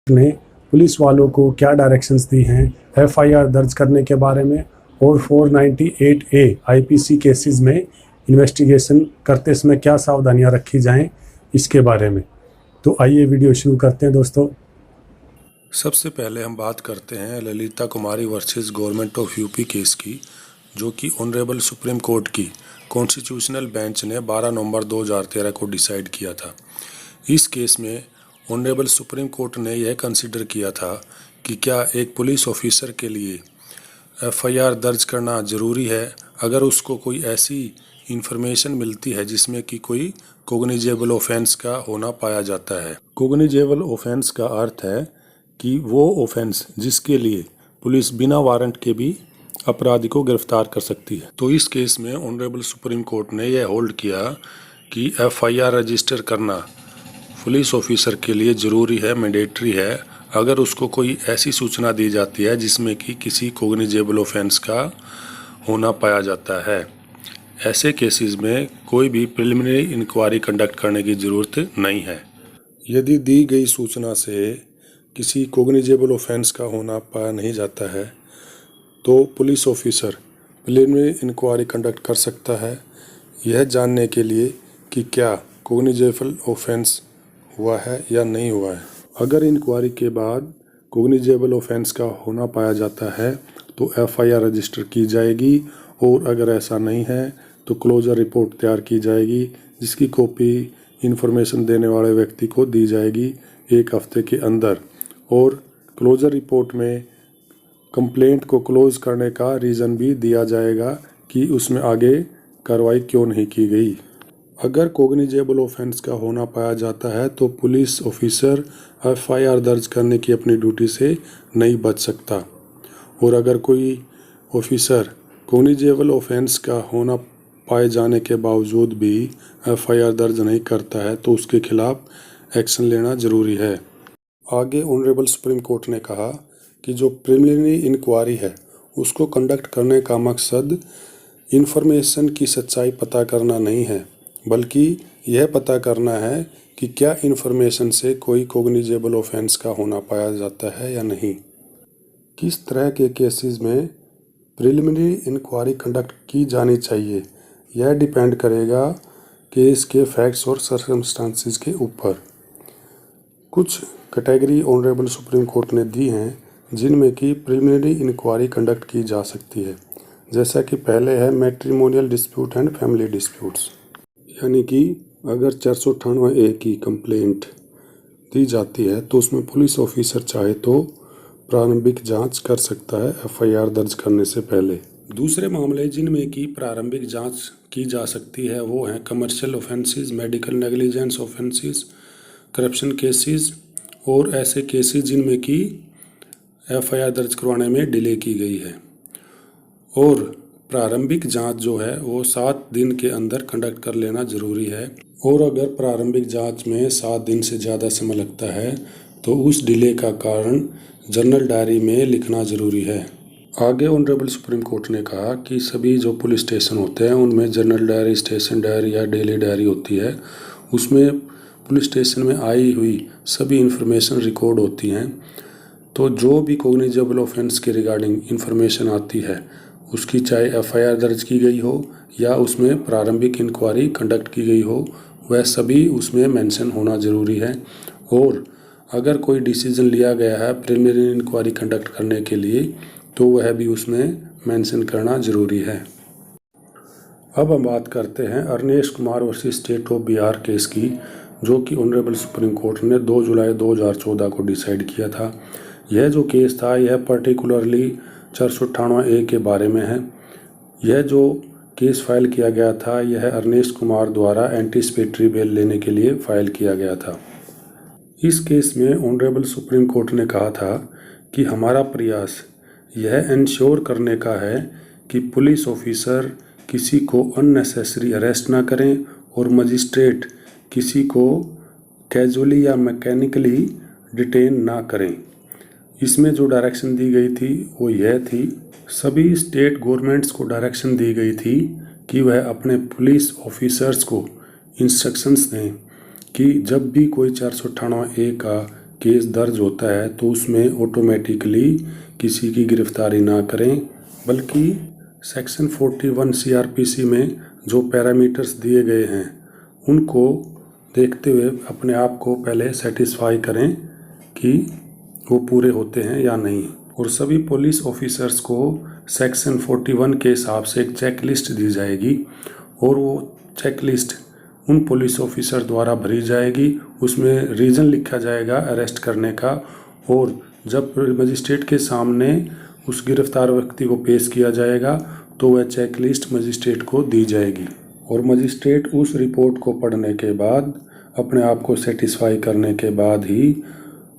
ने पुलिस वालों को क्या डायरेक्शंस दी हैं एफआईआर दर्ज करने के बारे में और 498A आईपीसी केसेस में इन्वेस्टिगेशन करते समय क्या सावधानियां रखी जाएं इसके बारे में। तो आइए वीडियो शुरू करते हैं दोस्तों। सबसे पहले हम बात करते हैं Lalita Kumari versus government of UP case की, जो कि ऑनरेबल सुप्रीम कोर्ट की कॉन्स्टिट्यूशनल बेंच ने 12 नवंबर 2013 को डिसाइड किया था। इस केस में ऑनरेबल सुप्रीम कोर्ट ने यह कंसिडर किया था कि क्या एक पुलिस ऑफिसर के लिए एफआईआर दर्ज करना ज़रूरी है अगर उसको कोई ऐसी इंफॉर्मेशन मिलती है जिसमें कि कोई कोग्निजेबल ऑफेंस का होना पाया जाता है। कोग्निजेबल ऑफेंस का अर्थ है कि वो ऑफेंस जिसके लिए पुलिस बिना वारंट के भी अपराधी को गिरफ्तार कर सकती है। तो इस केस में ऑनरेबल सुप्रीम कोर्ट ने यह होल्ड किया कि एफआईआर रजिस्टर करना पुलिस ऑफिसर के लिए ज़रूरी है, मैंडेटरी है, अगर उसको कोई ऐसी सूचना दी जाती है जिसमें कि किसी कोग्निजेबल ऑफेंस का होना पाया जाता है। ऐसे केसेस में कोई भी प्रिलिमिनरी इंक्वायरी कंडक्ट करने की ज़रूरत नहीं है। यदि दी गई सूचना से किसी कोग्निजेबल ऑफेंस का होना पाया नहीं जाता है तो police officer preliminary inquiry conduct कर सकता है, यह जानने के लिए कि क्या कोग्निजेबल ऑफेंस हुआ है या नहीं हुआ है। अगर इंक्वायरी के बाद कोग्निजेबल ऑफेंस का होना पाया जाता है तो एफआईआर रजिस्टर की जाएगी, और अगर ऐसा नहीं है तो क्लोजर रिपोर्ट तैयार की जाएगी जिसकी कॉपी इंफॉर्मेशन देने वाले व्यक्ति को दी जाएगी 1 हफ्ते के अंदर। और क्लोजर रिपोर्ट में कंप्लेंट को क्लोज करने का रीज़न भी दिया जाएगा कि उसमें आगे कार्रवाई क्यों नहीं की गई। अगर कोग्निजेबल ऑफेंस का होना पाया जाता है तो पुलिस ऑफिसर एफआईआर दर्ज करने की अपनी ड्यूटी से नहीं बच सकता, और अगर कोई ऑफिसर कोग्निजेबल ऑफेंस का होना पाए जाने के बावजूद भी एफआईआर दर्ज नहीं करता है तो उसके खिलाफ एक्शन लेना ज़रूरी है। आगे ऑनरेबल सुप्रीम कोर्ट ने कहा कि जो प्रिलिमिनरी इंक्वायरी है उसको कंडक्ट करने का मकसद इंफॉर्मेशन की सच्चाई पता करना नहीं है, बल्कि यह पता करना है कि क्या इंफॉर्मेशन से कोई कोग्निजेबल ऑफेंस का होना पाया जाता है या नहीं। किस तरह के केसेस में प्रिलिमिनरी इंक्वायरी कंडक्ट की जानी चाहिए यह डिपेंड करेगा केस के फैक्ट्स और सर्कमस्टांसिस के ऊपर। कुछ कैटेगरी ऑनरेबल सुप्रीम कोर्ट ने दी हैं जिनमें कि प्रिलिमिनरी इंक्वायरी कंडक्ट की जा सकती है, जैसा कि पहले है matrimonial dispute and family disputes, यानी कि अगर 498A की कंप्लेंट दी जाती है तो उसमें पुलिस ऑफिसर चाहे तो प्रारंभिक जांच कर सकता है एफआईआर दर्ज करने से पहले। दूसरे मामले जिनमें कि प्रारंभिक जांच की जा सकती है वो हैं commercial offences, medical negligence offences, corruption cases और ऐसे केसेस जिनमें कि एफआईआर दर्ज करवाने में डिले की गई है। और प्रारंभिक जांच जो है वो 7 दिन के अंदर कंडक्ट कर लेना ज़रूरी है, और अगर प्रारंभिक जांच में 7 दिन से ज़्यादा समय लगता है तो उस डिले का कारण जर्नल डायरी में लिखना ज़रूरी है। आगे ऑनरेबल सुप्रीम कोर्ट ने कहा कि सभी जो पुलिस स्टेशन होते हैं उनमें जर्नल डायरी, स्टेशन डायरी या डेली डायरी होती है, उसमें पुलिस स्टेशन में आई हुई सभी इंफॉर्मेशन रिकॉर्ड होती हैं। तो जो भी कोग्निजेबल ऑफेंस के रिगार्डिंग इंफॉर्मेशन आती है उसकी चाहे एफआईआर दर्ज की गई हो या उसमें प्रारंभिक इंक्वायरी कंडक्ट की गई हो, वह सभी उसमें मेंशन होना ज़रूरी है। और अगर कोई डिसीजन लिया गया है प्रिलिमिनरी इंक्वायरी कंडक्ट करने के लिए तो वह भी उसमें मेंशन करना ज़रूरी है। अब हम बात करते हैं Arnesh Kumar versus state of Bihar case की, जो कि ऑनरेबल सुप्रीम कोर्ट ने 2 जुलाई 2014 को डिसाइड किया था। यह जो केस था यह पर्टिकुलरली 498A के बारे में है। यह जो केस फाइल किया गया था यह अरनेश कुमार द्वारा एंटीसिपेटरी बेल लेने के लिए फाइल किया गया था। इस केस में ऑनरेबल सुप्रीम कोर्ट ने कहा था कि हमारा प्रयास यह इंश्योर करने का है कि पुलिस ऑफिसर किसी को अननेसेसरी अरेस्ट ना करें और मजिस्ट्रेट किसी को कैजुअली या मैकेनिकली डिटेन ना करें। इसमें जो डायरेक्शन दी गई थी वो यह थी, सभी स्टेट गवर्नमेंट्स को डायरेक्शन दी गई थी कि वह अपने पुलिस ऑफिसर्स को इंस्ट्रक्शंस दें कि जब भी कोई 498A का केस दर्ज होता है तो उसमें ऑटोमेटिकली किसी की गिरफ्तारी ना करें, बल्कि सेक्शन 41 CRPC में जो पैरामीटर्स दिए गए हैं उनको देखते हुए अपने आप को पहले सेटिस्फाई करें कि वो पूरे होते हैं या नहीं। और सभी पुलिस ऑफिसर्स को सेक्शन 41 के हिसाब से एक चेक लिस्ट दी जाएगी और वो चेक लिस्ट उन पुलिस ऑफिसर द्वारा भरी जाएगी। उसमें रीज़न लिखा जाएगा अरेस्ट करने का, और जब मजिस्ट्रेट के सामने उस गिरफ्तार व्यक्ति को पेश किया जाएगा तो वह चेक लिस्ट मजिस्ट्रेट को दी जाएगी और मजिस्ट्रेट उस रिपोर्ट को पढ़ने के बाद अपने आप को सेटिस्फाई करने के बाद ही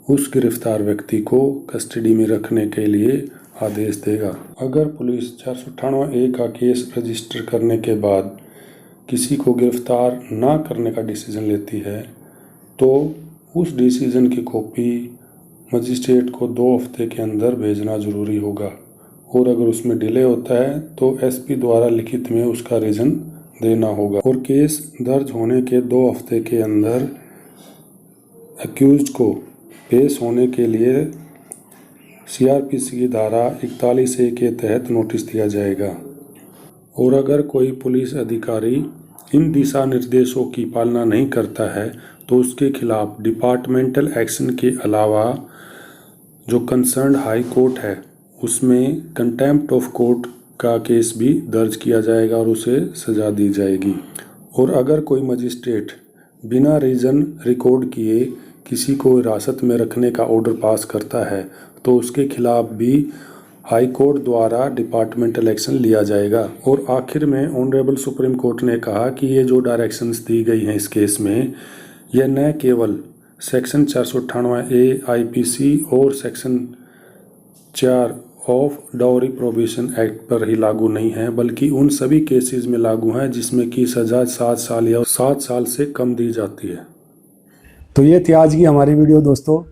उस गिरफ्तार व्यक्ति को कस्टडी में रखने के लिए आदेश देगा। अगर पुलिस 498A का केस रजिस्टर करने के बाद किसी को गिरफ्तार ना करने का डिसीजन लेती है तो उस डिसीजन की कॉपी मजिस्ट्रेट को 2 हफ्ते के अंदर भेजना ज़रूरी होगा, और अगर उसमें डिले होता है तो SP द्वारा लिखित में उसका रीज़न देना होगा। और केस दर्ज होने के 2 हफ्ते के अंदर अक्यूज्ड को पेश होने के लिए CRPC की धारा 41A के तहत नोटिस दिया जाएगा। और अगर कोई पुलिस अधिकारी इन दिशा निर्देशों की पालना नहीं करता है तो उसके खिलाफ डिपार्टमेंटल एक्शन के अलावा जो कंसर्न हाई कोर्ट है उसमें कंटेम्प्ट ऑफ कोर्ट का केस भी दर्ज किया जाएगा और उसे सज़ा दी जाएगी। और अगर कोई मजिस्ट्रेट बिना रीज़न रिकॉर्ड किए किसी को हिरासत में रखने का ऑर्डर पास करता है तो उसके खिलाफ भी हाई कोर्ट द्वारा डिपार्टमेंटल एक्शन लिया जाएगा। और आखिर में ऑनरेबल सुप्रीम कोर्ट ने कहा कि ये जो डायरेक्शंस दी गई हैं इस केस में, यह न केवल सेक्शन 498A IPC और section 4 of dowry prohibition act पर ही लागू नहीं है, बल्कि उन सभी केसेस में लागू हैं जिसमें की सज़ा 7 साल या 7 साल से कम दी जाती है। तो ये थी आज की हमारी वीडियो दोस्तों।